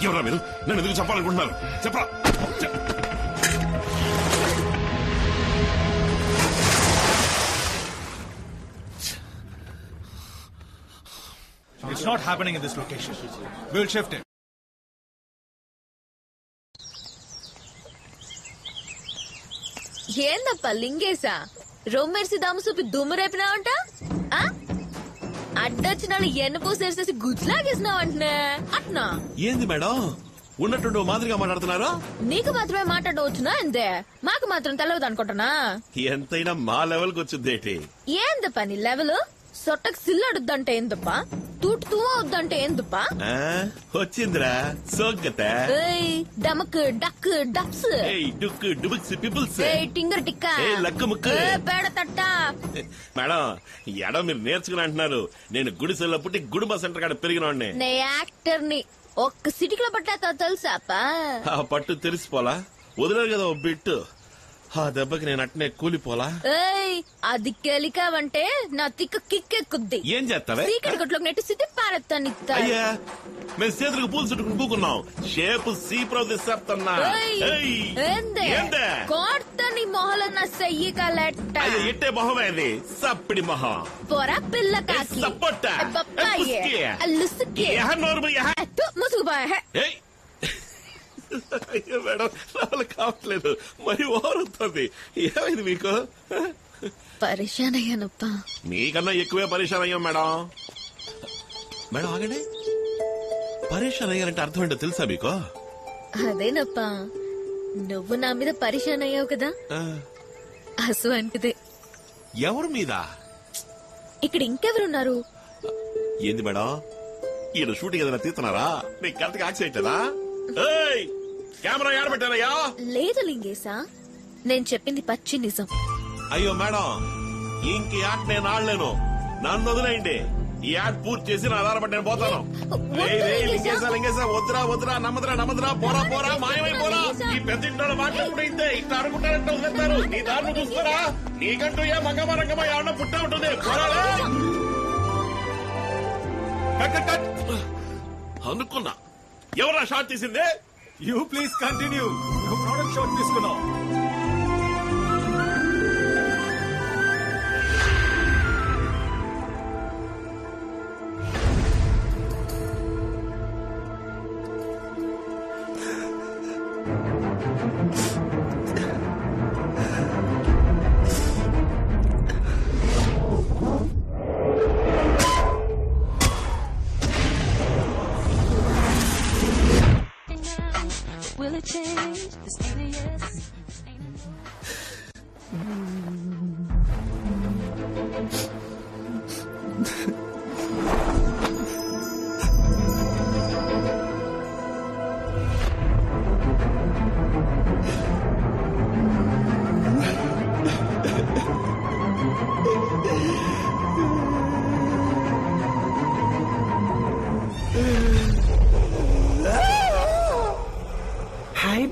ఎవరా మీరు? నన్ను ఎందుకు చెప్పాలనుకుంటున్నారు? చెప్పరా. It's not happening in this location. We'll shift it. ఏందప్ప లింగేశా రొమ్మెర్సి దాము చూపి దుమ్ము రేపినావంట? అడ్డొచ్చిన వాళ్ళు ఎన్న పూసేసేసి గుజ్లాగేసినావు అంటనే అట్నా? ఏంది మేడం ఉన్నట్టు మాదిరిగా మాట్లాడుతున్నారు? నీకు మాత్రమే మాట్లాడవచ్చునా? అంతే మాకు మాత్రం తెలవదు అనుకుంటున్నా. ఎంతైనా మా లెవెల్కి వచ్చిందేటి? ఏందప్ప నీ లెవెల్? సొట్టకు సిల్లడుద్దంటే ఏందప్ప? తూటు తూ వద్దంటే ఏందప్ప? వచ్చిందిరా సోగ్గత. డమక్ డక్ డప్స్ డుక్ డుబుక్స్ పీపుల్స్ టింగర్ టిక్క లక్క ముక్క పేడ తట్ట. మేడం ఎడ మీరు నేర్చుకుని అంటున్నారు. నేను గుడిసెల్లో పుట్టి గుడుంబ సెంటర్ కాడ పెరిగినోడ్ని. నే యాక్టర్ ని ఒక్క సిటీలో పట్టా తెలుసాప? ఆ పట్టు తెలిసిపోలా వదిలేదు కదా ఓ బిట్టు. ఆ దెబ్బకి నేను అట్నే కూలిపోలా. అది కెలికావంటే నా తిక్క కిక్కెక్కుద్ది. ఏం చేస్తావే? సీకటి గట్లోకి నెట్టి సిద్ధి పారెత్తాను. అయ్యా మేము చేతులకు పూలు చుట్టుకుని కూకున్నాం. షేపు సీప్రో తీసేస్తున్నా. కోర్తని మొహలన్న సెయ్యి కలెట్ట. అయ్యో ఎట్టే మొహమే అది సప్పిడి మొహం. పొర పిల్ల కాకి సప్పొట్ట ముసుగుపోయా. అయ్యో మేడం రావాలి కావట్లేదు. మరి ఓరుతుంది. ఏమైంది మీకు? పరిశాన్ అయ్యానప్ప. మీకన్నా ఎక్కువే పరిశాన్ అయ్యాం మేడం. మేడం ఆగండి. పరిశాన్ అయ్యారంటే అర్థం ఏంటో తెలుసా మీకు? అదేనప్ప నువ్వు నా మీద పరిశాన్ అయ్యావు కదా, అసు అంటదే. ఎవరి మీద? ఇక్కడ ఇంకెవరున్నారు? ఏంది మేడం ఈయన షూటింగ్ ఏదైనా తీస్తున్నారా? నీకు కరెక్ట్గా యాక్సిడెంట్ కదా? కెమెరా ఏడబెట్టారయ్యా? లేదు లింగేశా, నేను చెప్పింది పచ్చి నిజం. అయ్యో మేడం ఇంక యాడ్ నేను ఆడలేను. నన్ను వదిలేయండి. ఈ యాడ్ పూర్తి చేసి నా ఆధారపడి నేను పోతాను. లింగేశా లింగేశా వద్దురా వద్దురా నమ్మదురా నమ్మదురా పోరా పోరా మాయమైపోరా. ఈ పెద్ద ఇంట్లో మాట్లాడుకుంటే ఇంతే ఇట్లా అనుకుంటారంటే వదిలేస్తారు. నీ దారిని చూస్తారా? నీకంటూ ఏ మంగమ్మ రంగమ్మ ఎవరన్నా పుట్టే ఉంటుంది. అనుకున్నా. ఎవరా షాట్ తీసిందే? You please continue. Product shot తీసుకున్నావు. Will it change? This alias.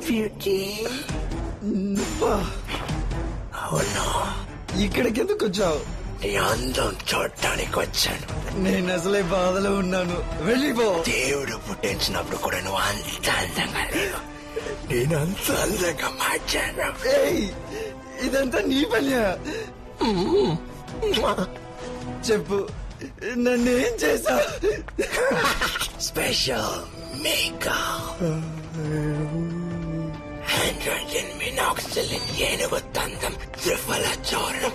Beauty. అవునా, ఇక్కడికి ఎందుకు వచ్చావు? నీ అందం చూడటానికి వచ్చాను. నేను అసలే బాధలో ఉన్నాను. వెళ్ళిపో. దేవుడు పుట్టించినప్పుడు కూడా నువ్వు అంత అందంగా లేవు. నేను అంత అందంగా మార్చాను. ఇదంతా నీ పని. చెప్పు, నన్ను ఏం చేసా? స్పెషల్ మేకప్, హైడ్రోజన్ మినాక్సిలిన్, ఏనుగు తందం, త్రిఫల చూర్ణం,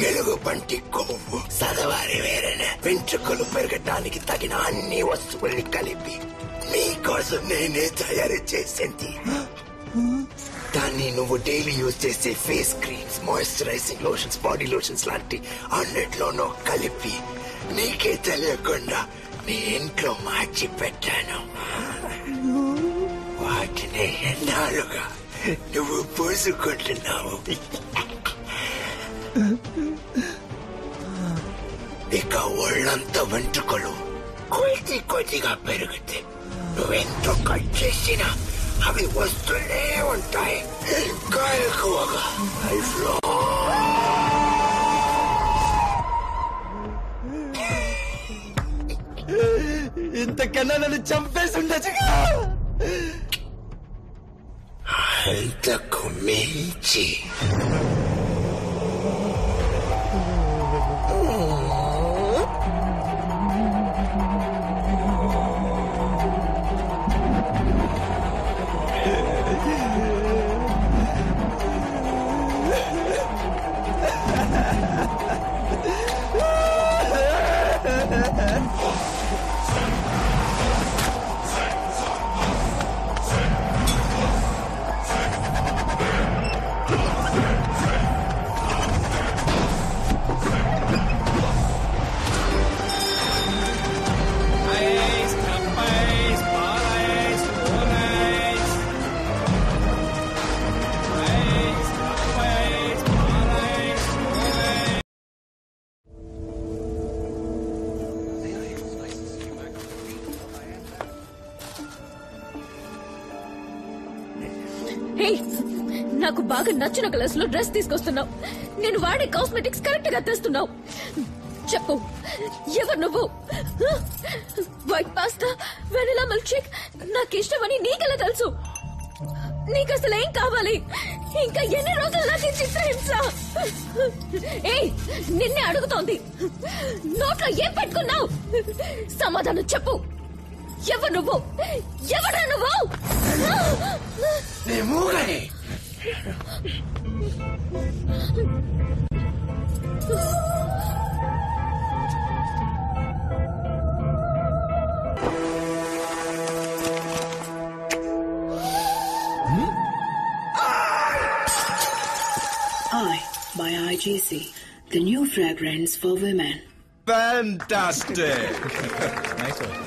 ఎలుగు పంటి కొవ్వు, సదవారి వేరైన వెంట్రుకలు పెరగటానికి తగిన అన్ని వస్తువుల్ని కలిపి నీకోసం నేనే తయారు చేసింది. దాన్ని నువ్వు డైలీ యూజ్ చేసే face creams, moisturising lotions, body lotions లాంటి అన్నిట్లోనూ కలిపి నీకే తెలియకుండా నీ ఇంట్లో మార్చి పెట్టాను. వాటిని ఎన్నాళ్ళుగా నువ్వు పూసుకుంటున్నావు. ఇక ఒళ్ళంతా వెంట్రుకలు కొద్దిగా పెరుగుతాయి. నువ్వెంతో కట్ చేసినా అవి వస్తూనే ఉంటాయి. ఇంకా ఎక్కువగా లైఫ్ లో ఇంతకన్నా నన్ను చంపేసి ఉండొచ్చుగా. అంతకు మించి నాకు బాగా నచ్చిన కలర్స్ లో డ్రెస్ తీసుకొస్తున్నావు. నేను వాడే కాస్మెటిక్స్ కరెక్ట్ గా తెస్తున్నావు. చెప్పు, ఎవరు నువ్వు? White pasta, vanilla milk shake నాకు ఇష్టమని నీకెలా తెలుసు? నీకు అసలు ఏం కావాలి? ఇంకా ఎన్ని రోజులు నాకు ఈ చిత్రహింస? నిన్నే అడుగుతోంది. నోట్లో ఏం పెట్టుకున్నావు? సమాధానం చెప్పు. ఎవరు నువ్వు? ఎవరా నువ్వు? By IGC, the new fragrance for women. Fantastic! Nice one.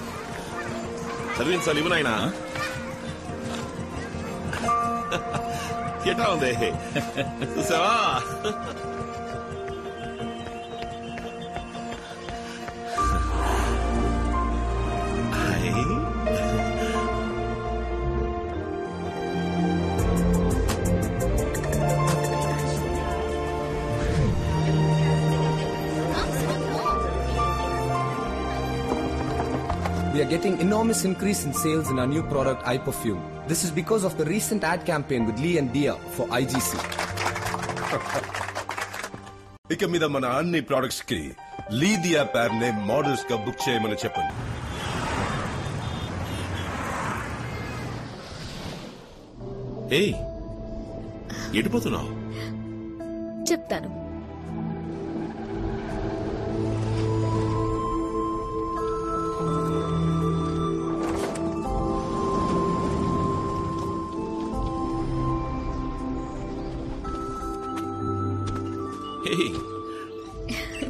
చదివించాలి ఇవి నాయనా. ఎట్లా ఉంది చూసావా? We are getting enormous increase in sales in our new product, iPerfume. This is because of the recent ad campaign with Lee and Dia for IGC. ఇక మీద మన అన్ని ప్రొడక్ట్స్ కి లీ దియా పేర్ నే మోడల్స్ గా బుక్ చేయమని చెప్పండి. ఏయ్, ఎడిపోతున్నావు? చెప్తాను.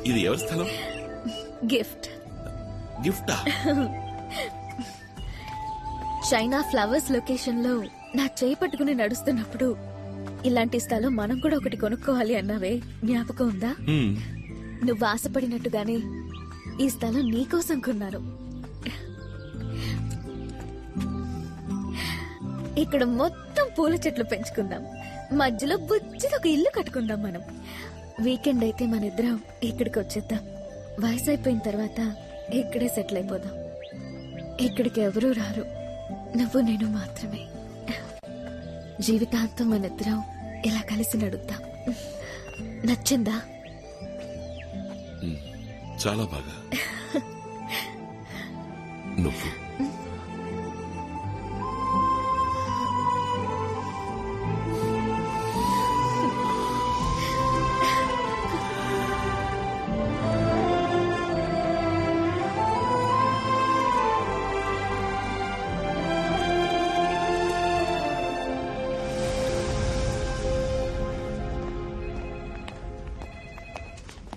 ఇది ఎవరి స్థలం? గిఫ్ట్. గిఫ్టా? చైనా ఫ్లవర్స్ లొకేషన్ లో నా చేయి పట్టుకుని నడుస్తున్నప్పుడు ఇలాంటి స్థలం మనం కూడా ఒకటి కొనుక్కోవాలి అన్నావే, జ్ఞాపకం ఉందా? నువ్వు ఆశపడినట్టుగానే ఈ స్థలం నీకోసం కొన్నాను. ఇక్కడ మొత్తం పూల చెట్లు పెంచుకుందాం, మధ్యలో బుజ్జిగా ఒక ఇల్లు కట్టుకుందాం. మనం వీకెండ్ అయితే మన ఇద్దరం ఇక్కడికి వచ్చేద్దాం. వయసు అయిపోయిన తర్వాత ఇక్కడే సెటిల్ అయిపోదాం. ఇక్కడికి ఎవరూ రారు, నువ్వు నేను మాత్రమే. జీవితాంతం మన ఇద్దరం ఇలా కలిసి నడుద్దాం. నచ్చిందా? చాలా బాగా. నువ్వు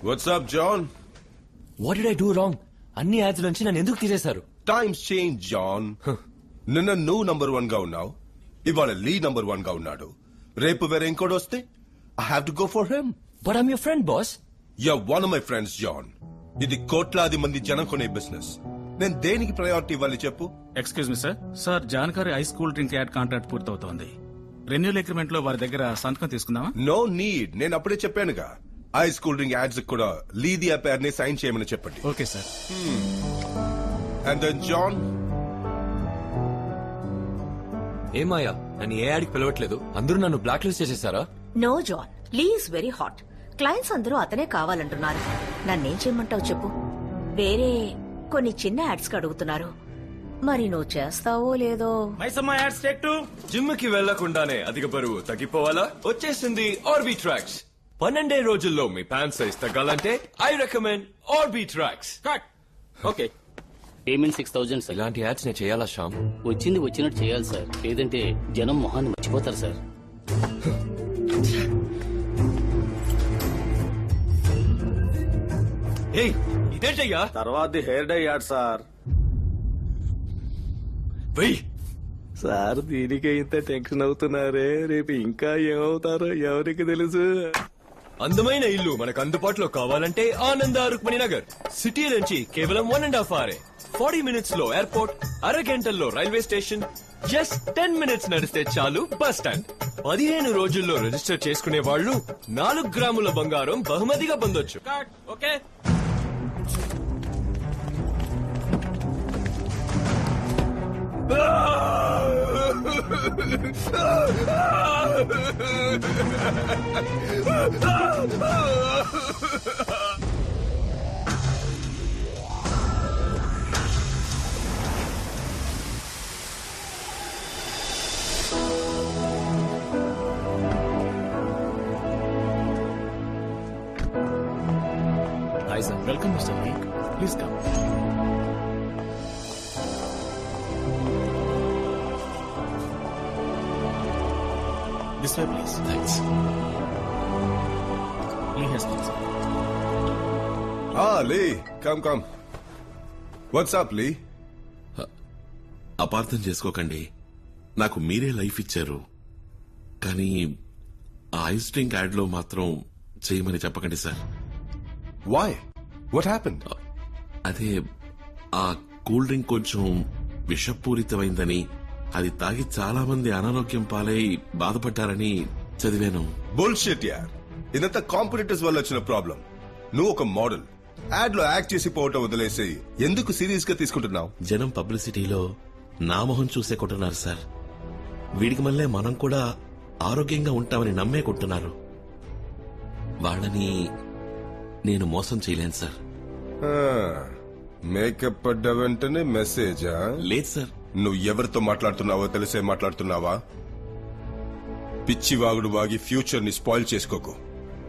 What's up, John? What did I do wrong? అన్ని యాడ్స్ నుంచి నన్ను ఎందుకు తీసేశారు? Times change, John. నిన్న నువ్వు నంబర్ 1 గా ఉన్నావు, ఇవాళ లీ నంబర్ 1 గా ఉన్నాడు. రేపు వేరే ఇంకోటి వస్తే I have to go for him. But I'm your friend, boss. You're one of my friends, John. ఇది కోట్లాది మంది జనం కొనే బిజినెస్. నేను దేనికి ప్రయారిటీ ఇవ్వాలి చెప్పు? Excuse me sir. సార్ జాన్కారీ ice cool drink ad contract పూర్తవుతోంది. రెన్యూల్ అగ్రిమెంట్ లో వారి దగ్గర సంతకం తీసుకుందామా? No need. నేను అప్పుడే చెప్పానుగా, ఐస్ కూల్ డ్రింక్ యాడ్స్ కూడా లీదియా పేర్ ని సైన్ చేయమని చెప్పండి. Okay sir. And then John, ఏమాయా నన్ను ఏ యాడ్కి పిలవట్లేదు, అందరూ నన్ను బ్లాక్ లిస్ట్ చేసేసారా? No John, Lee is very hot. Clients అందరూ అతనే కావాలంటున్నారు. నన్నేం చేయమంటావు చెప్పు? వేరే కొన్ని చిన్న యాడ్స్ కి అడుగుతున్నారు. మరి నువ్వు చేస్తావో లేదో. జిమ్ కి వెళ్లకుండానే అధిక బరువు తగ్గిపోవాలా? వచ్చేసింది ఆర్బీ ట్రాక్స్. 12 రోజుల్లో మీ ప్యాంట్ సైజ్ తగ్గాలంటే I recommend RB tracks. Okay. Payment 6,000 sir. ఇలాంటి యాడ్స్ నేను చేయాలా శ్యామ్? వచ్చింది వచ్చినట్టు చేయాలి సార్, లేదంటే జనం మొహాన్ని మర్చిపోతారు సార్. ఏయ్ ఇదేంటయ్యా? తర్వాత హెయిర్ డై యాడ్ సార్. వెయ్ సార్ దీనికే ఇంత టెన్షన్ అవుతున్నారే, రేపు ఇంకా ఏమవుతారో ఎవరికి తెలుసు. అందమైన ఇల్లు మనకు అందుబాటులో కావాలంటే ఆనంద రుక్మిణి నగర్. సిటీ నుంచి కేవలం 1.5 hours. 40 minutes లో ఎయిర్పోర్ట్, అరగంటల్లో రైల్వే స్టేషన్, జస్ట్ 10 minutes నడిస్తే చాలు బస్ స్టాండ్. 15 రోజుల్లో రిజిస్టర్ చేసుకునే వాళ్ళు 4 గ్రాముల బంగారం బహుమతిగా పొందొచ్చు. Okay. Hi sir. Welcome mister Lee. Please come. This way, please. Thanks. Lee has come, sir. Lee, come. What's up, Lee? అపార్థం చేసుకోకండి, నాకు మీరే లైఫ్ ఇచ్చారు, కానీ ఆ ఐస్ డ్రింక్ యాడ్ లో మాత్రం చేయమని చెప్పకండి సార్. Why? What happened? అదే ఆ కూల్ డ్రింక్ కొంచెం విషపూరితమైందని, అది తాగి చాలా మంది అనారోగ్యం పాలై బాధపడ్డారని చదివాను. బుల్షిట్ యార్. ఇదంతా కాంపిటీటర్స్ వల్ల వచ్చిన ప్రాబ్లం. నువ్వు ఒక మోడల్, యాడ్ లో యాక్ట్ చేసి పోవటం వదిలేసి ఎందుకు సీరియస్ గా తీసుకుంటున్నావు? జనం పబ్లిసిటీలో నా మొహం చూసే కొంటున్నారు సార్. వీడికి మళ్ళీ మనం కూడా ఆరోగ్యంగా ఉంటామని నమ్మే కొంటున్నారు. వాళ్ళని నేను మోసం చేయలేను సార్. మేకప్ పడ్డ వెంటనే మెసేజా? లేదు సార్. నువ్వు ఎవరితో మాట్లాడుతున్నావో తెలిసే మాట్లాడుతున్నావా? పిచ్చి వాగుడు వాగి ఫ్యూచర్ ని స్పాయిల్ చేసుకోకు.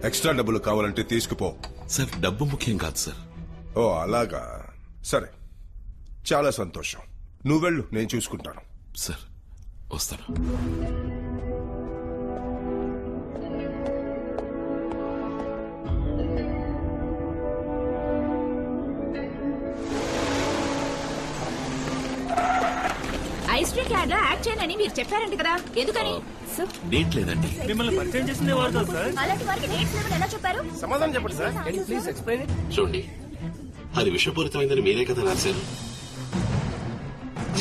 ఎక్స్ట్రా డబ్బులు కావాలంటే తీసుకుపో. సార్ డబ్బు ముఖ్యం కాదు సార్. ఓ అలాగా, సరే చాలా సంతోషం. నువ్వు వెళ్ళు, నేను చూసుకుంటాను. సార్ వస్తాను. ఐస్ డ్రింక్ యాడ్ లో యాడ్ చేయనని మీరు చెప్పారంట కదా, ఎందుకని? డేట్ లేదండి. మిమ్మల్ని పరిచయం చేసిందే వారు కదా సార్. అలాంటి వారికి డేట్స్ లేవని ఎలా చెప్పారు? సమాధానం చెప్పండి సార్. Please explain it. చూడండి, అది విషపూరితమైందని మీరే కదా రాశారు.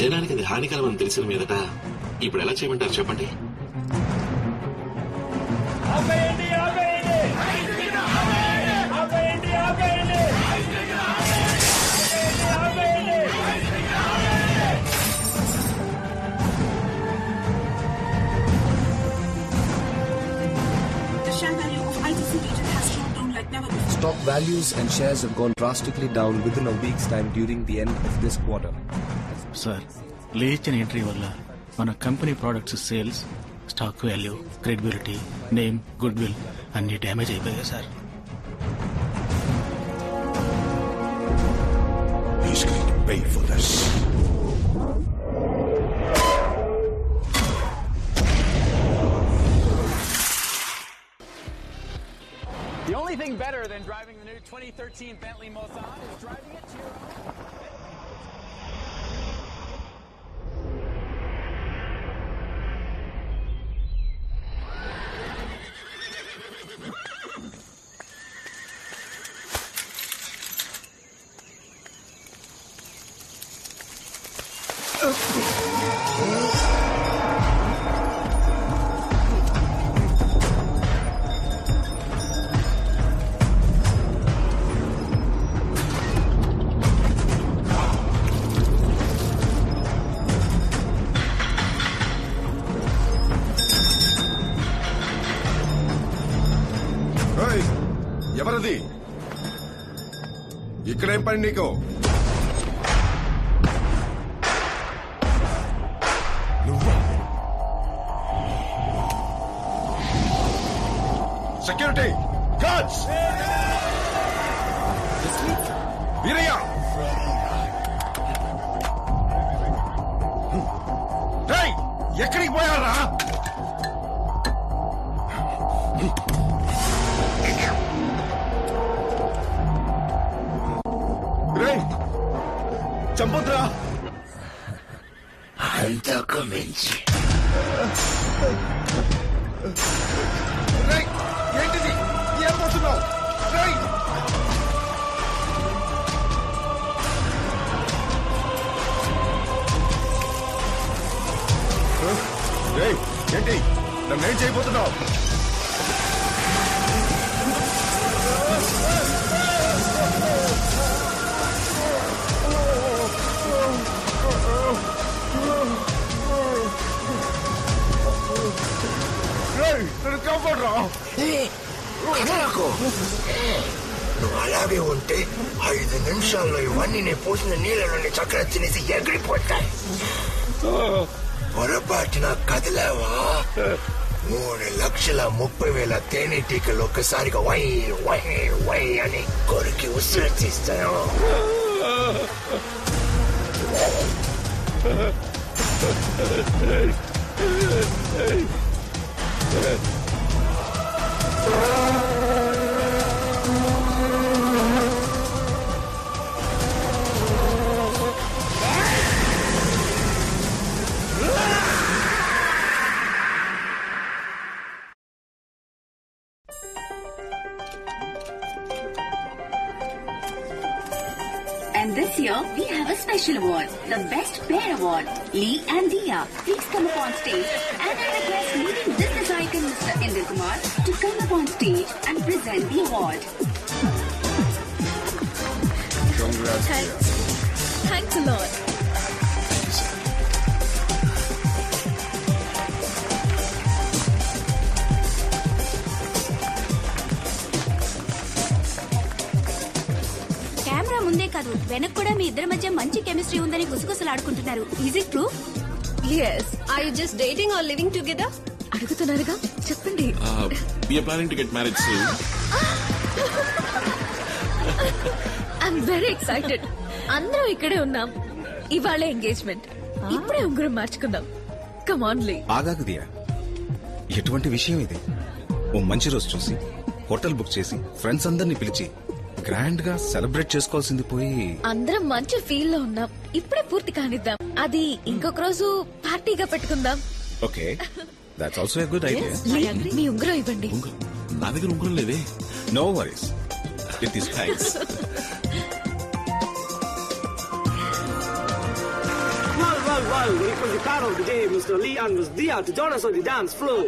జనానికి అది హానికరమని తెలిసిన మీదట ఇప్పుడు ఎలా చేయమంటారు చెప్పండి? The share value of ITC region has dropped down like never before. stock values and shares have gone drastically down within a week's time during the end of this quarter. Sir లేచిన entry వల్ల మన company products sales, stock value, credibility, name, good will అన్ని damage అయిపోయాయి sir. He's going to pay for this. The only thing better than driving the new 2013 Bentley Mulsanne is driving it to your own. ఎవరది? ఇక్కడేం పని నీకు? Security guards! Veeraiah! ఎక్కడికి పోయారా? చంపొద్దురా! అంతకు మించి ఏంటిది? ఏం పోతున్నావు? ఏంటి నన్నేం చేయబోతున్నావు? నువ్వు అలాగే ఉంటే 5 నిమిషాల్లో ఇవన్నీ నేను పోసిన నీళ్ళలోని చక్కెర తినేసి ఎగిరిపోతాయి. పొరపాటున కదిలేవా 3,30,000 తేనెటీకలు ఒక్కసారిగా వై వై వై అని కొరికి ఉసిరి తీస్తాను. And this year, we have a special award, the Best Pair Award. Lee and Dia, please come up on stage. And I request leading business icon Mr. Indra Kumar to come up on stage and present the award. Congrats. Thanks a lot. ముందే కాదు వెనక్ కూడా మీ ఇద్దరి మధ్య మంచి chemistry ఉందని గుసగుసలాడుకుంటున్నారు. Is it true? Yes. Are you just dating or living together? అడుగుతున్నారుగా చెప్పండి. We are planning to get married soon. I'm very excited. అందరం ఇక్కడే ఉన్నాం. ఇవాళ ఎంగేజ్మెంట్. ఇప్పుడే ఉంగరం మార్చుకుందాం. Come on, Lee. ఆగాగు దియా. ఎటువంటి విషయం ఇది? ఓ మంచి రోజు చూసి హోటల్ బుక్ చేసి ఫ్రెండ్స్ అందరినీ పిలిచి గ్రాండ్ గా సెలబ్రేట్ చేసుకోవాల్సింది పోయి అందరం మంచి ఫీల్ లో ఉన్నాం. ఇప్పుడే పూర్తి కానిద్దాం. అది ఇంకొక రోజు పార్టీగా పెట్టుకుందాం. Okay, that's also a good idea. మీ ఉంగరం ఇవ్వండి. నా దగ్గర ఉంగరం లేదే. No worries, it is thanks. Well, it was the car of the day, Mr. Lee and Ms. Dia to join us on the dance floor.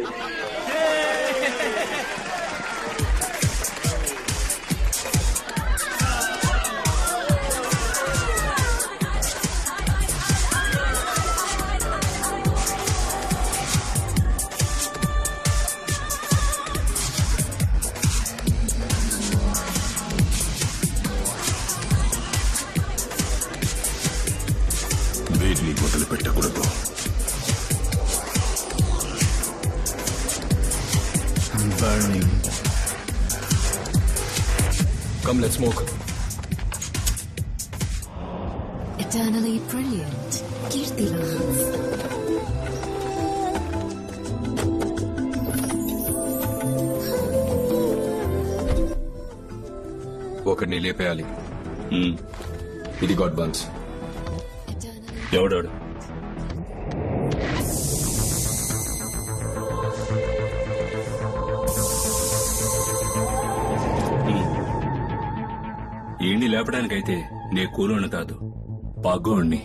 వదిలిపెట్టకూడదు. Come, let's smoke. Eternally brilliant. Kirti Raj. ఒకరిని లేపేయాలి. ఇది God buns. ఎవడాడు? ఈయన్ని లేపడానికైతే నే కూలోని కాదు, పగ్గోణ్ణి.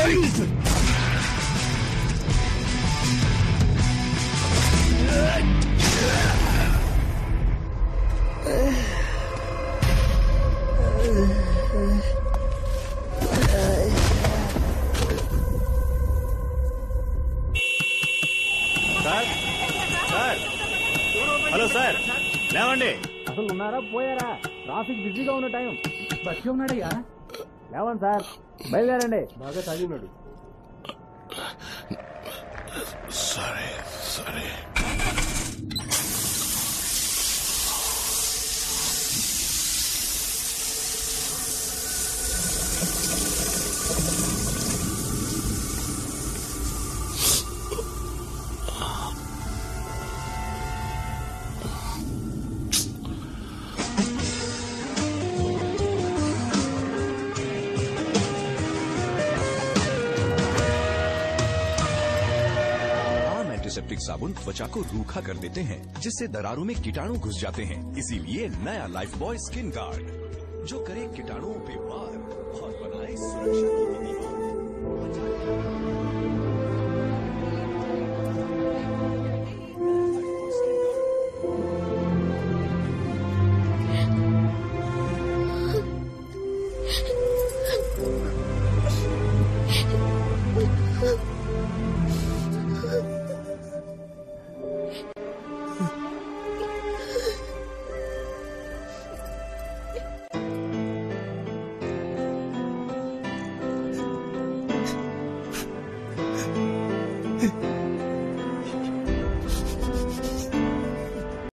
Sir sir hello sir లేవండి. అసలు ఉన్నారా పోయారా? ట్రాఫిక్ బిజీగా ఉన్న టైం. బస్సు ఉన్నాడయ్యా. లేవండి సార్, బయలుదేరండి. బాగా తాగి ఉన్నాడు. సరే సరే. एंटीसेप्टिक साबुन त्वचा को रूखा कर देते हैं, जिससे दरारों में कीटाणु घुस जाते हैं। इसीलिए नया लाइफ बॉय स्किन गार्ड, जो करे कीटाणुओं पे वार और बनाए सुरक्षा की दीवार।